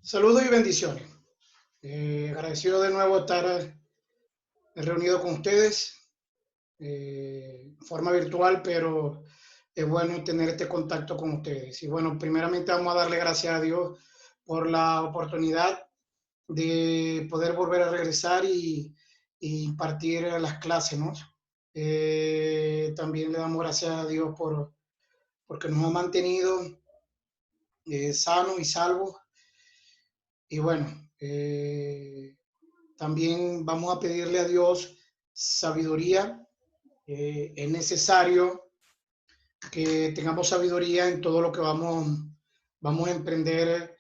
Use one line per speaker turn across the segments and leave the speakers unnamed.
Saludos y bendiciones. Agradecido de nuevo estar reunido con ustedes de forma virtual, pero es bueno tener este contacto con ustedes. Y bueno, primeramente vamos a darle gracias a Dios por la oportunidad de poder volver a regresar y impartir las clases, ¿no? También le damos gracias a Dios porque nos ha mantenido sanos y salvos. Y bueno, también vamos a pedirle a Dios sabiduría. Es necesario que tengamos sabiduría en todo lo que vamos a emprender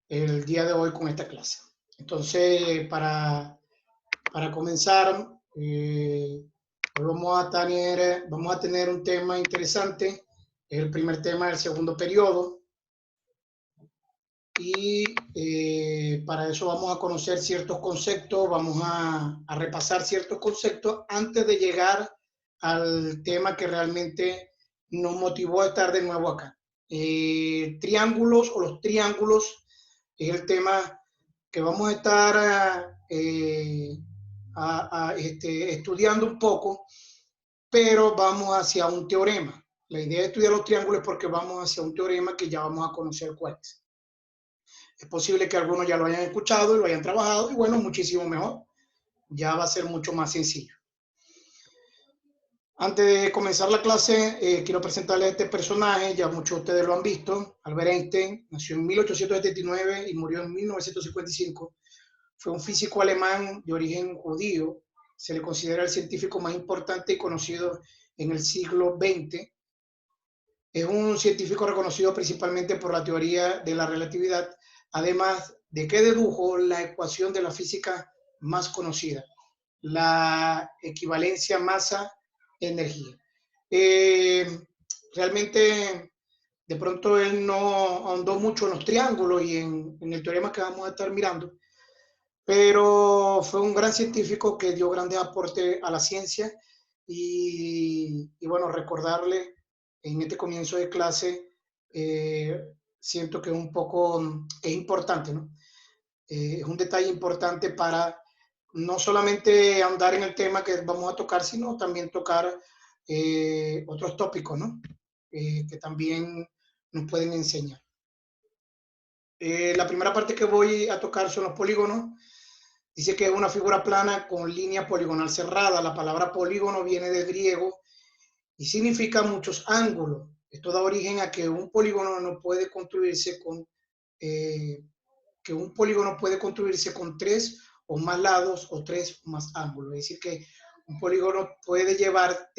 el día de hoy con esta clase. Entonces, para comenzar, hoy vamos a tener un tema interesante. Es el primer tema del segundo periodo. Y para eso vamos a conocer ciertos conceptos, vamos a repasar ciertos conceptos antes de llegar al tema que realmente nos motivó a estar de nuevo acá. Triángulos o los triángulos es el tema que vamos a estar estudiando un poco, pero vamos hacia un teorema. La idea de estudiar los triángulos es porque vamos hacia un teorema que ya vamos a conocer cuál es. Es posible que algunos ya lo hayan escuchado y lo hayan trabajado, y bueno, muchísimo mejor. Ya va a ser mucho más sencillo. Antes de comenzar la clase, quiero presentarles a este personaje, ya muchos de ustedes lo han visto. Albert Einstein nació en 1879 y murió en 1955. Fue un físico alemán de origen judío. Se le considera el científico más importante y conocido en el siglo XX. Es un científico reconocido principalmente por la teoría de la relatividad, además de que dedujo la ecuación de la física más conocida, la equivalencia masa-energía. Realmente, de pronto él no ahondó mucho en los triángulos y en el teorema que vamos a estar mirando, pero fue un gran científico que dio grandes aportes a la ciencia y bueno, recordarle en este comienzo de clase, siento que es un poco, es importante, ¿no? Es un detalle importante para no solamente ahondar en el tema que vamos a tocar, sino también tocar otros tópicos, ¿no? Que también nos pueden enseñar. La primera parte que voy a tocar son los polígonos. Dice que es una figura plana con línea poligonal cerrada. La palabra polígono viene del griego y significa muchos ángulos. Esto da origen a que un polígono no puede construirse que un polígono puede construirse con tres o más lados o tres o más ángulos. Es decir, que un polígono puede llevar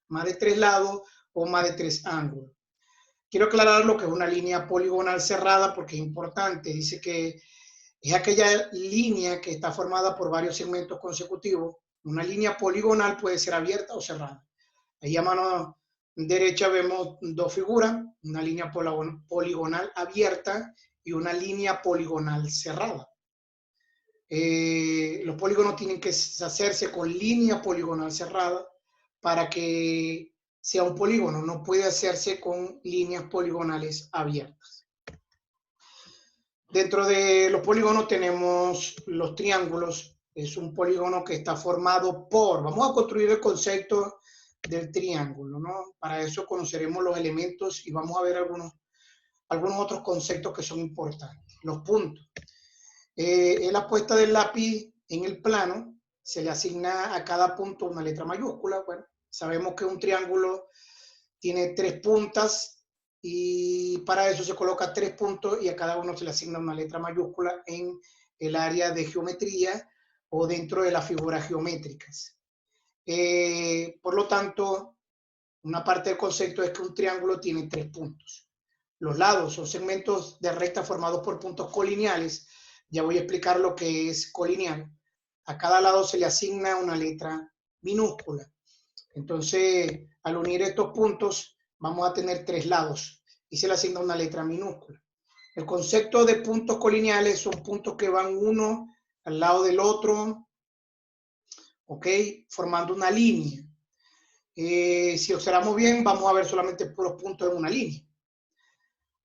más de tres lados o más de tres ángulos. Quiero aclarar lo que es una línea poligonal cerrada porque es importante. Dice que es aquella línea que está formada por varios segmentos consecutivos. Una línea poligonal puede ser abierta o cerrada. Ahí a mano derecha vemos dos figuras, una línea poligonal abierta y una línea poligonal cerrada. Los polígonos tienen que hacerse con línea poligonal cerrada para que sea un polígono. No puede hacerse con líneas poligonales abiertas. Dentro de los polígonos tenemos los triángulos. Es un polígono que está formado por, vamos a construir el concepto del triángulo, ¿no? Para eso conoceremos los elementos y vamos a ver algunos otros conceptos que son importantes. Los puntos. En la puesta del lápiz en el plano, se le asigna a cada punto una letra mayúscula. Bueno, sabemos que un triángulo tiene tres puntas y para eso se coloca tres puntos y a cada uno se le asigna una letra mayúscula en el área de geometría o dentro de las figuras geométricas. Por lo tanto, una parte del concepto es que un triángulo tiene tres puntos. Los lados son segmentos de recta formados por puntos colineales. Ya voy a explicar lo que es colineal. A cada lado se le asigna una letra minúscula. Entonces, al unir estos puntos, vamos a tener tres lados y se le asigna una letra minúscula. El concepto de puntos colineales son puntos que van uno al lado del otro, ¿ok? Formando una línea. Si observamos bien, vamos a ver solamente puros puntos en una línea.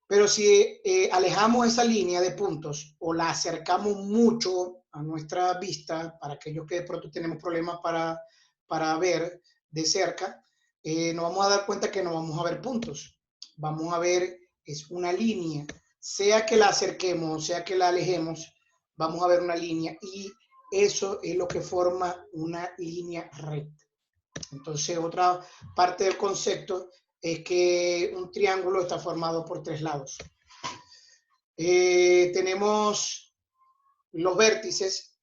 Pero si alejamos esa línea de puntos o la acercamos mucho a nuestra vista, para aquellos que de pronto tenemos problemas para ver de cerca, nos vamos a dar cuenta que no vamos a ver puntos. Vamos a ver, es una línea. Sea que la acerquemos, sea que la alejemos, vamos a ver una línea y eso es lo que forma una línea recta. Entonces, otra parte del concepto es que un triángulo está formado por tres lados. Tenemos los vértices,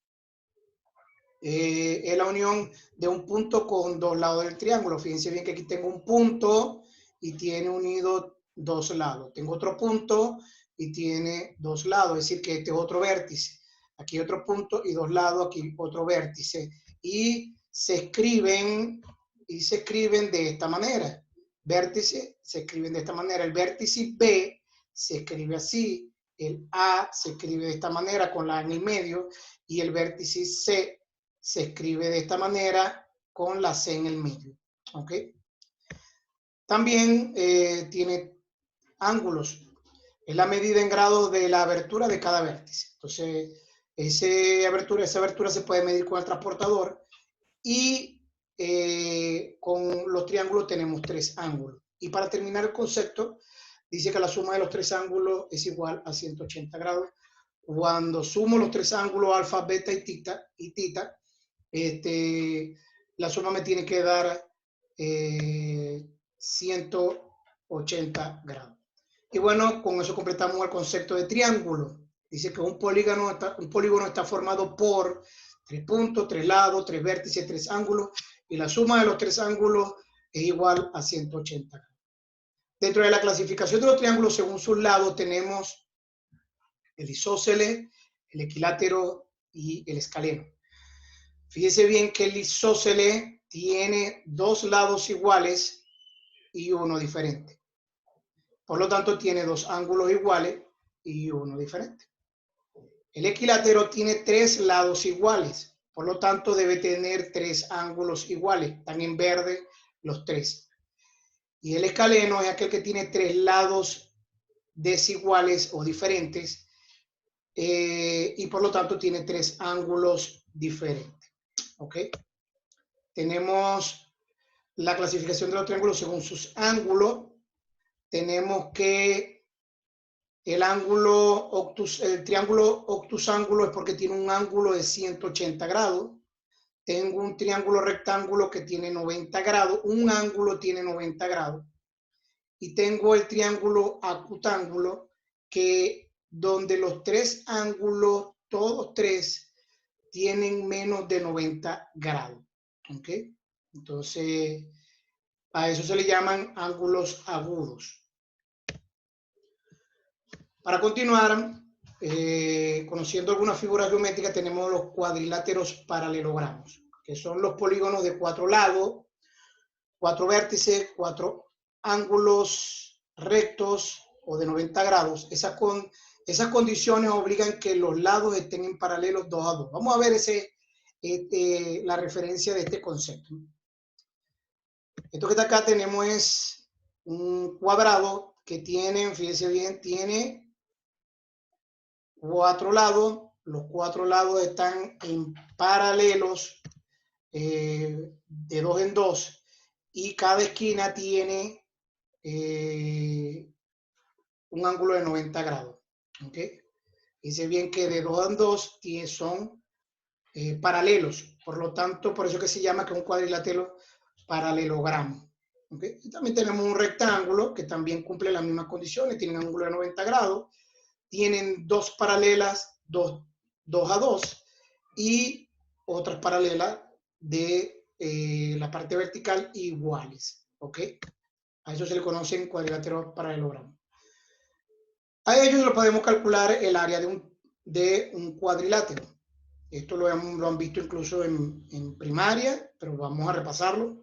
es la unión de un punto con dos lados del triángulo. Fíjense bien que aquí tengo un punto y tiene unido dos lados. Tengo otro punto y tiene dos lados, es decir, que este es otro vértice. Aquí otro punto y dos lados, aquí otro vértice. Y se escriben de esta manera. Vértice se escriben de esta manera. El vértice B se escribe así. El A se escribe de esta manera con la A en el medio. Y el vértice C se escribe de esta manera con la C en el medio. ¿Ok? También tiene ángulos. Es la medida en grados de la abertura de cada vértice. Entonces, esa abertura se puede medir con el transportador y con los triángulos tenemos tres ángulos. Y para terminar el concepto, dice que la suma de los tres ángulos es igual a 180 grados. Cuando sumo los tres ángulos alfa, beta y tita, la suma me tiene que dar 180 grados. Y bueno, con eso completamos el concepto de triángulo. Dice que un polígono está formado por tres puntos, tres lados, tres vértices, tres ángulos, y la suma de los tres ángulos es igual a 180 grados. Dentro de la clasificación de los triángulos según sus lados tenemos el isósceles, el equilátero y el escaleno. Fíjese bien que el isósceles tiene dos lados iguales y uno diferente. Por lo tanto, tiene dos ángulos iguales y uno diferente. El equilátero tiene tres lados iguales. Por lo tanto, debe tener tres ángulos iguales. Están en verde los tres. Y el escaleno es aquel que tiene tres lados desiguales o diferentes. Y por lo tanto, tiene tres ángulos diferentes. ¿Ok? Tenemos la clasificación de los triángulos según sus ángulos. Tenemos que el triángulo octusángulo es porque tiene un ángulo de 180 grados. Tengo un triángulo rectángulo que tiene 90 grados. Un ángulo tiene 90 grados. Y tengo el triángulo acutángulo que donde los tres ángulos, todos tres, tienen menos de 90 grados. ¿Ok? Entonces, a eso se le llaman ángulos agudos. Para continuar, conociendo algunas figuras geométricas, tenemos los cuadriláteros paralelogramos, que son los polígonos de cuatro lados, cuatro vértices, cuatro ángulos rectos o de 90 grados. Esas condiciones obligan que los lados estén en paralelos 2 a 2. Vamos a ver la referencia de este concepto. Esto que está acá tenemos es un cuadrado que tiene, fíjense bien, tiene cuatro lados. Los cuatro lados están en paralelos de 2 en 2 y cada esquina tiene un ángulo de 90 grados. ¿Ok? Dice bien que de 2 en 2 son paralelos. Por lo tanto, por eso que se llama que un cuadrilátero paralelogramo. ¿Okay? Y también tenemos un rectángulo que también cumple las mismas condiciones, tiene un ángulo de 90 grados, tienen dos paralelas, 2 a 2, y otras paralelas de la parte vertical iguales. ¿Ok? A eso se le conocen cuadriláteros paralelogramos. A ellos lo podemos calcular el área de un cuadrilátero. Esto lo han visto incluso en primaria, pero vamos a repasarlo.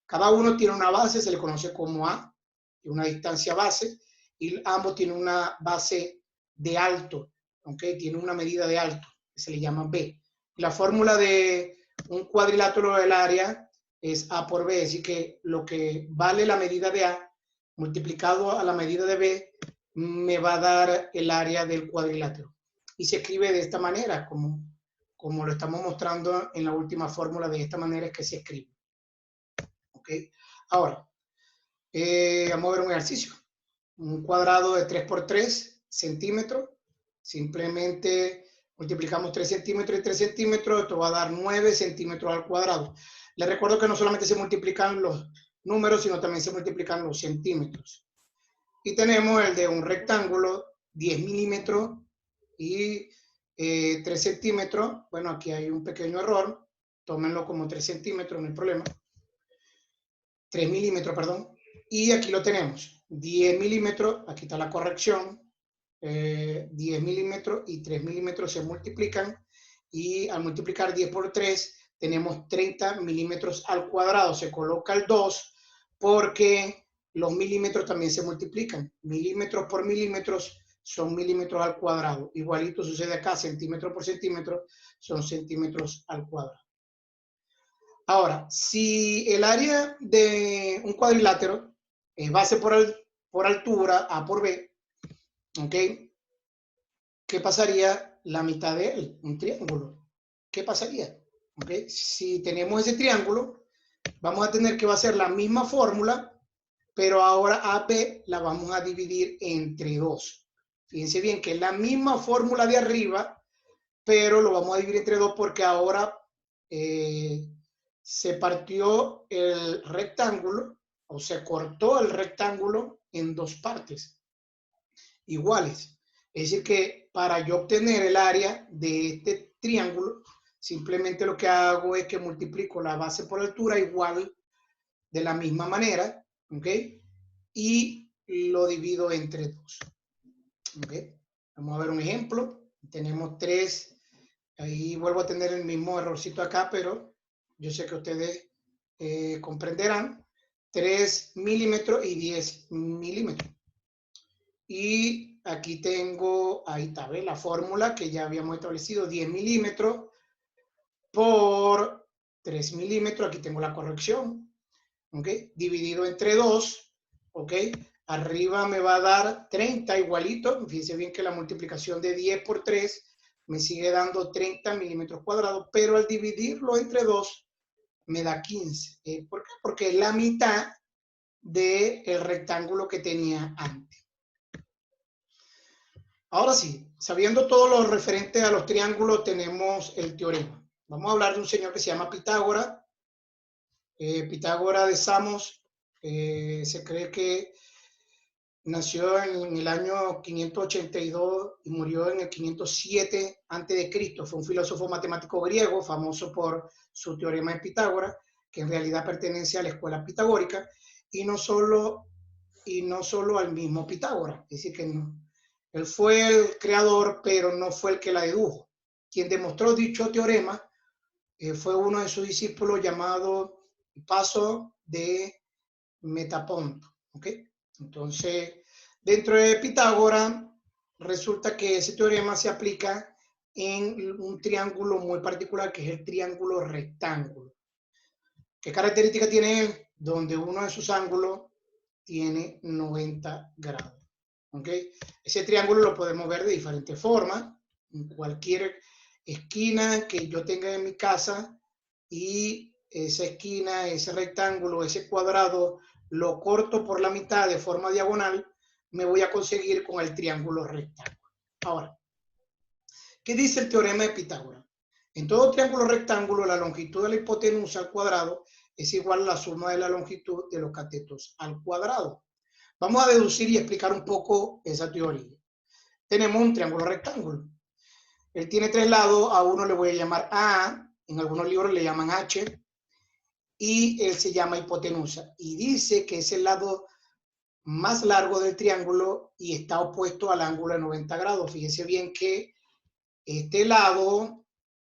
Cada uno tiene una base, se le conoce como A, y una distancia base, y ambos tienen una base de alto, ¿okay? Tienen una medida de alto, que se le llama B. La fórmula de un cuadrilátero del área es A por B, así que lo que vale la medida de A multiplicado a la medida de B me va a dar el área del cuadrilátero. Y se escribe de esta manera, como lo estamos mostrando en la última fórmula. De esta manera es que se escribe. ¿Ok? Ahora, vamos a ver un ejercicio. Un cuadrado de 3 por 3 centímetros. Simplemente multiplicamos 3 centímetros y 3 centímetros. Esto va a dar 9 centímetros al cuadrado. Les recuerdo que no solamente se multiplican los números, sino también se multiplican los centímetros. Y tenemos el de un rectángulo, 10 milímetros y 3 centímetros. Bueno, aquí hay un pequeño error. Tómenlo como 3 centímetros, no hay problema. 3 milímetros, perdón. Y aquí lo tenemos. 10 milímetros, aquí está la corrección. 10 milímetros y 3 milímetros se multiplican. Y al multiplicar 10 por 3, tenemos 30 milímetros al cuadrado. Se coloca el 2 porque los milímetros también se multiplican. Milímetros por milímetros son milímetros al cuadrado. Igualito sucede acá, centímetro por centímetro son centímetros al cuadrado. Ahora, si el área de un cuadrilátero es base por altura, A por B, ¿ok? ¿Qué pasaría la mitad de él? Un triángulo. ¿Qué pasaría? ¿Ok? Si tenemos ese triángulo, vamos a tener que va a ser la misma fórmula, pero ahora AB la vamos a dividir entre 2. Fíjense bien que es la misma fórmula de arriba, pero lo vamos a dividir entre 2 porque ahora se partió el rectángulo o se cortó el rectángulo en 2 partes iguales. Es decir que para yo obtener el área de este triángulo, simplemente lo que hago es que multiplico la base por altura igual de la misma manera, ¿ok? Y lo divido entre 2. ¿Ok? Vamos a ver un ejemplo. Tenemos 3. Ahí vuelvo a tener el mismo errorcito acá, pero yo sé que ustedes comprenderán. 3 milímetros y 10 milímetros. Y aquí tengo, ahí está, ¿ves? La fórmula que ya habíamos establecido, 10 milímetros por 3 milímetros. Aquí tengo la corrección, ¿ok? Dividido entre 2, ¿ok? Arriba me va a dar 30 igualito. Fíjense bien que la multiplicación de 10 por 3 me sigue dando 30 milímetros cuadrados, pero al dividirlo entre 2 me da 15. ¿Por qué? Porque es la mitad del rectángulo que tenía antes. Ahora sí, sabiendo todo lo referente a los triángulos, tenemos el teorema. Vamos a hablar de un señor que se llama Pitágoras. Pitágoras de Samos, se cree que nació en el año 582 y murió en el 507 a.C. Fue un filósofo matemático griego famoso por su teorema de Pitágoras, que en realidad pertenece a la escuela pitagórica, y no solo al mismo Pitágoras. Es decir, que no, él fue el creador, pero no fue el que la dedujo. Quien demostró dicho teorema fue uno de sus discípulos llamado Paso de Metaponto. ¿Ok? Entonces, dentro de Pitágoras, resulta que ese teorema se aplica en un triángulo muy particular, que es el triángulo rectángulo. ¿Qué característica tiene él? Donde uno de sus ángulos tiene 90 grados. ¿Ok? Ese triángulo lo podemos ver de diferentes formas. En cualquier esquina que yo tenga en mi casa y esa esquina, ese rectángulo, ese cuadrado, lo corto por la mitad de forma diagonal, me voy a conseguir con el triángulo rectángulo. Ahora, ¿qué dice el teorema de Pitágoras? En todo triángulo rectángulo, la longitud de la hipotenusa al cuadrado es igual a la suma de la longitud de los catetos al cuadrado. Vamos a deducir y explicar un poco esa teoría. Tenemos un triángulo rectángulo. Él tiene 3 lados, a uno le voy a llamar A, en algunos libros le llaman H, y él se llama hipotenusa. Y dice que es el lado más largo del triángulo y está opuesto al ángulo de 90 grados. Fíjense bien que este lado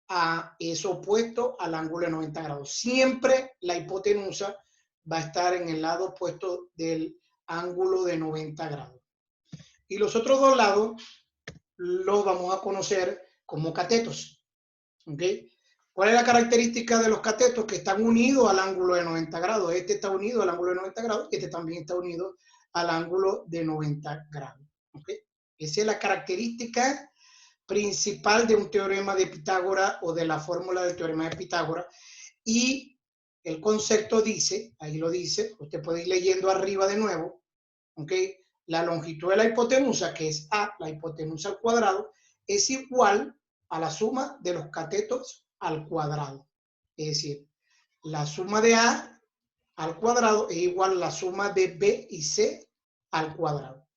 A es opuesto al ángulo de 90 grados. Siempre la hipotenusa va a estar en el lado opuesto del ángulo de 90 grados. Y los otros 2 lados los vamos a conocer como catetos. ¿Ok? ¿Cuál es la característica de los catetos? Que están unidos al ángulo de 90 grados. Este está unido al ángulo de 90 grados y este también está unido al ángulo de 90 grados. ¿Okay? Esa es la característica principal de un teorema de Pitágoras o de la fórmula del teorema de Pitágoras. Y el concepto dice, ahí lo dice, usted puede ir leyendo arriba de nuevo, ¿ok? La longitud de la hipotenusa, que es A, la hipotenusa al cuadrado, es igual a la suma de los catetos al cuadrado. Es decir, la suma de A al cuadrado es igual a la suma de B y C al cuadrado.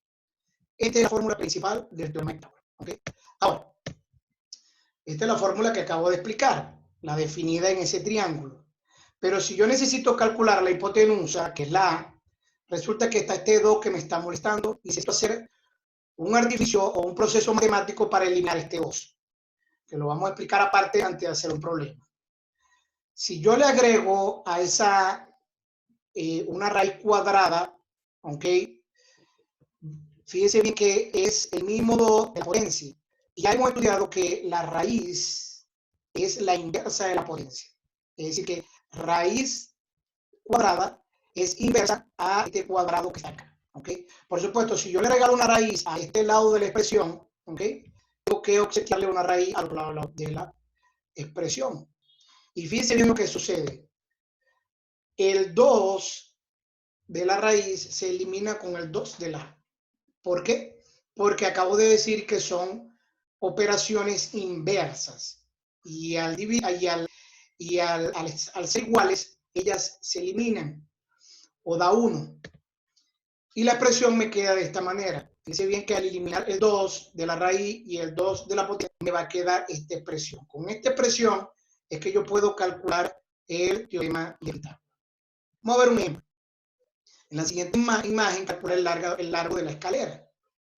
Esta es la fórmula principal del teorema de Pitágoras. ¿Okay? Ahora, esta es la fórmula que acabo de explicar, la definida en ese triángulo. Pero si yo necesito calcular la hipotenusa, que es la A, resulta que está este 2 que me está molestando y necesito hacer un artificio o un proceso matemático para eliminar este 2, que lo vamos a explicar aparte antes de hacer un problema. Si yo le agrego a esa una raíz cuadrada, ¿ok? Fíjense bien que es el mismo 2 de la potencia. Y ya hemos estudiado que la raíz es la inversa de la potencia. Es decir, que raíz cuadrada es inversa a este cuadrado que está acá. ¿Okay? Por supuesto, si yo le regalo una raíz a este lado de la expresión, ¿okay? Tengo que obsequiarle una raíz al otro lado de la expresión. Y fíjense bien lo que sucede. El 2 de la raíz se elimina con el 2 de la. ¿Por qué? Porque acabo de decir que son operaciones inversas. Y al ser iguales, ellas se eliminan o da 1. Y la expresión me queda de esta manera. Fíjense bien que al eliminar el 2 de la raíz y el 2 de la potencia, me va a quedar esta expresión. Con esta expresión es que yo puedo calcular el teorema de Pitágoras. Vamos a ver un ejemplo. En la siguiente imagen, calcular el largo de la escalera.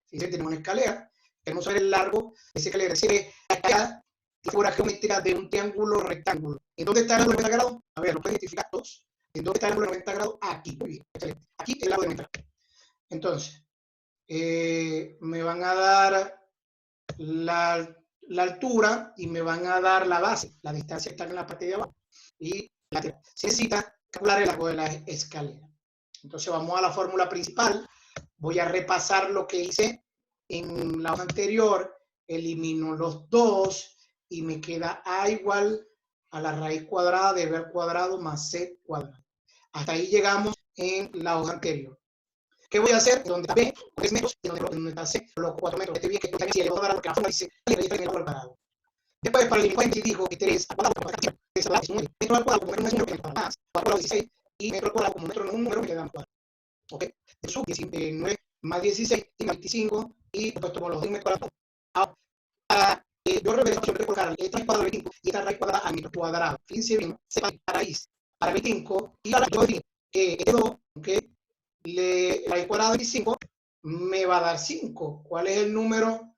Fíjense, tenemos una escalera. Queremos saber el largo de esa escalera. Es decir, la escalera es figura geométrica de un triángulo rectángulo. ¿En dónde está el ángulo de 90 grados? A ver, lo pueden identificar todos. ¿En dónde está el ángulo de 90 grados? Aquí. Muy bien, excelente. Aquí es el ángulo de 90 grados. Entonces, me van a dar la altura y me van a dar la base, la distancia que está en la parte de abajo. Y se necesita calcular el largo de la escalera. Entonces vamos a la fórmula principal. Voy a repasar lo que hice en la hoja anterior. Elimino los 2 y me queda A igual a la raíz cuadrada de B al cuadrado más C cuadrado. Hasta ahí llegamos en la hoja anterior. ¿Qué voy a hacer? Donde está B, 3 metros, y donde está C, los 4 metros. Este bien que está si elevado al cuadrado, porque la forma dice la raíz al cuadrado. Después, para el limón, dijo que 3 al cuadrado, es 9. Metro al cuadrado, como metro no es un número que me queda más. 4 al cuadrado, 16. Y metro al cuadrado, como metro no es un número, me queda más cuadrado. ¿Ok? El sub 19 más 16 y más 25. Y después tomo los 2 metros al cuadrado. Ahora, yo regreso a colocar esta raíz cuadrada de 25 y esta raíz cuadrada al metro cuadrado. Fíjense bien, sepa la raíz para 25. Y ahora yo diría que este 2, ¿ok? La raíz cuadrada de 25 me va a dar 5. ¿Cuál es el número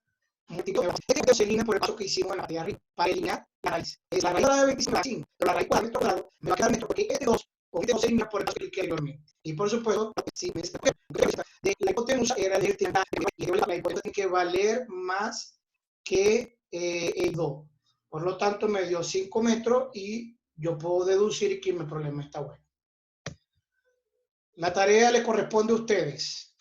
múltiplo? Este se elimina por el paso que hicimos en la parte de arriba para eliminar la raíz. Es la raíz cuadrada de 25 me da 5, pero la raíz cuadrada de metro cuadrado me va a quedar metro porque este 2 con este 2 se elimina por el paso que expliqué anteriormente. Y por supuesto, si me de la hipotenusa era el triángulo y la hipotenusa tiene que valer más que el 2. Por lo tanto, me dio 5 metros y yo puedo deducir que mi problema está bueno. La tarea le corresponde a ustedes.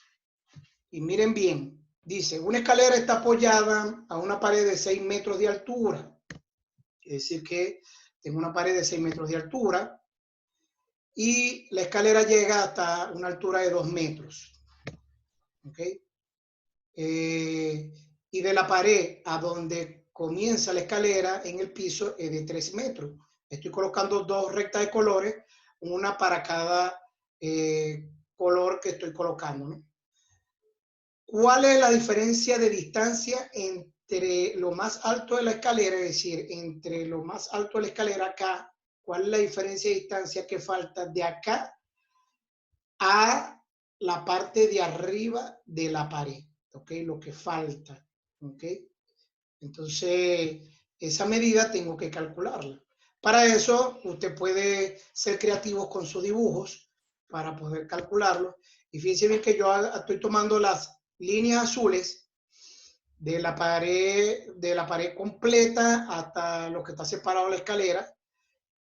Y miren bien, dice, una escalera está apoyada a una pared de 6 metros de altura. Es decir que tengo una pared de 6 metros de altura y la escalera llega hasta una altura de 2 metros. ¿Ok? Y de la pared a donde comienza la escalera en el piso es de 3 metros. Estoy colocando 2 rectas de colores, una para cada color que estoy colocando, ¿no? ¿Cuál es la diferencia de distancia entre lo más alto de la escalera? Es decir, entre lo más alto de la escalera acá, ¿cuál es la diferencia de distancia que falta de acá a la parte de arriba de la pared? ¿Ok? Lo que falta. ¿Ok? Entonces, esa medida tengo que calcularla. Para eso, usted puede ser creativo con sus dibujos para poder calcularlo. Y fíjense bien que yo estoy tomando las líneas azules de la pared completa hasta lo que está separado de la escalera.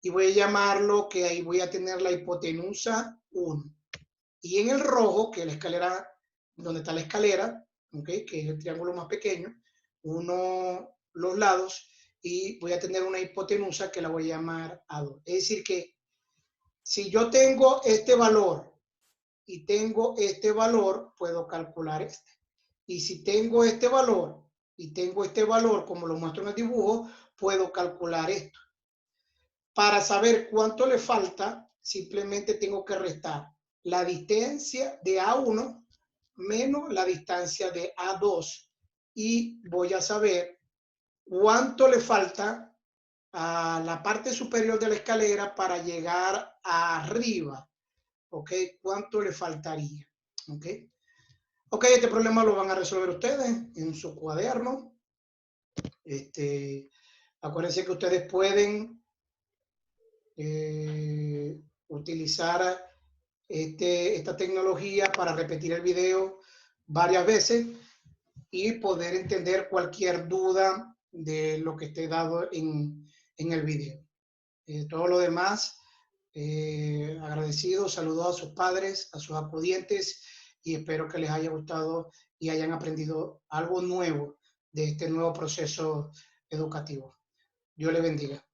Y voy a llamarlo que ahí voy a tener la hipotenusa 1. Y en el rojo, que es la escalera, donde está la escalera, ¿ok? Que es el triángulo más pequeño, uno los lados, y voy a tener una hipotenusa que la voy a llamar A2. Es decir que si yo tengo este valor y tengo este valor, puedo calcular este. Y si tengo este valor y tengo este valor, como lo muestro en el dibujo, puedo calcular esto. Para saber cuánto le falta, simplemente tengo que restar la distancia de A1 menos la distancia de A2 y voy a saber cuánto le falta a la parte superior de la escalera para llegar arriba, ¿ok? ¿Cuánto le faltaría? ¿Ok? Ok, este problema lo van a resolver ustedes en su cuaderno. Acuérdense que ustedes pueden utilizar esta tecnología para repetir el video varias veces y poder entender cualquier duda de lo que esté dado en el video. Todo lo demás, agradecido, saludos a sus padres, a sus acudientes y espero que les haya gustado y hayan aprendido algo nuevo de este nuevo proceso educativo. Dios les bendiga.